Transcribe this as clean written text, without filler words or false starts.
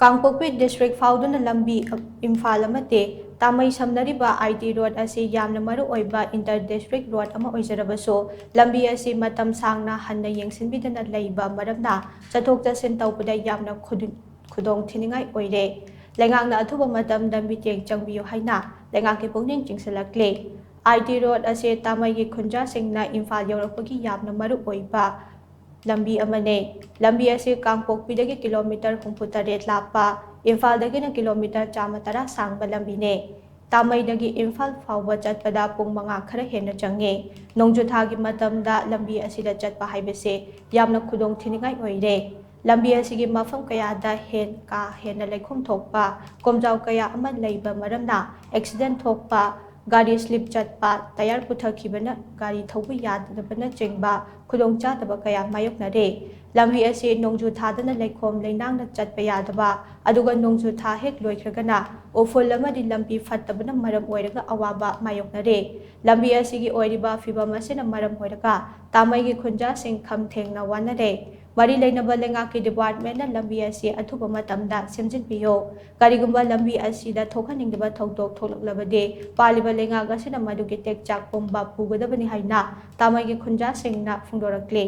Kangpokpi district फाउदुना लंबी Imphal अमते तामई समनरिबा IT road असी यामना मरु ओइबा inter district road अमा ओइजरबसो लंबी असी मतम सांगना हन्ना येंसिनबिदना लैबा मरमना चथोक चसिन तौबदा यामना खुदोंग थिनिंगाई ओइरे लेंगांगना अथुबा मतम लंबी टेक चंगबियो हाइना लेंगांके पुंगनिंग चिंगसलक्ले आईटी रोड असे तामई खुंजा सिंगना इम्फाल यौरपगी यामना मरु ओइबा लंबी अमने लंबी असे कांगपोकपीदगी किलोमीटर 68 लापा इम्फालदगिना किलोमीटर 110 सांगबा लंबीने तामईदगी इम्फाल फाउबा चटपदा पुंग मंगा खरा हेना चंगे नोंजुथागी मतमदा लंबी असिदा चटपा हाइबसे यामना खुदोंग थिनिंगाई ओइरे लंबी असिगी मफम कयादा हेना लेखुम थोकपा कोमजाव कया अमा लैबा मरमना एक्सीडेंट थोकपा गाड़ी स्लिप चटपा टायर पुथखिबना गाड़ी थौबा यादबना चिंगबा खुदोंग चादबा कया मायोकनरे लंबी असे नोंजु थादना लेखोम लेनांगना चटपा यादबा अदुगा नोंजु था हेक लोइख्रगना ओफुल अमदि लंबी फत्तबना मरम ओइरगा अवाबा मायोकनरे लंबी असिगी ओइरिबा फिबम असेना मरम ओइरगा तामईगी खुंजा सिंग खम थेंगना वानरे मरी लेनबा लेंगाकी डिपार्टमेंट लंबी असी अथुबा मतमदा सेमजिनबियो करिगुंबा लंबी असीदा थोखनिंगदबा थौदोक थोलक्लबदे पालिबा लेंगाग असिना मदुगी टेक चाक पुंबा पुगदबनि हाइना तामईगी खुंजा सिंगना फुंदोरक्ले।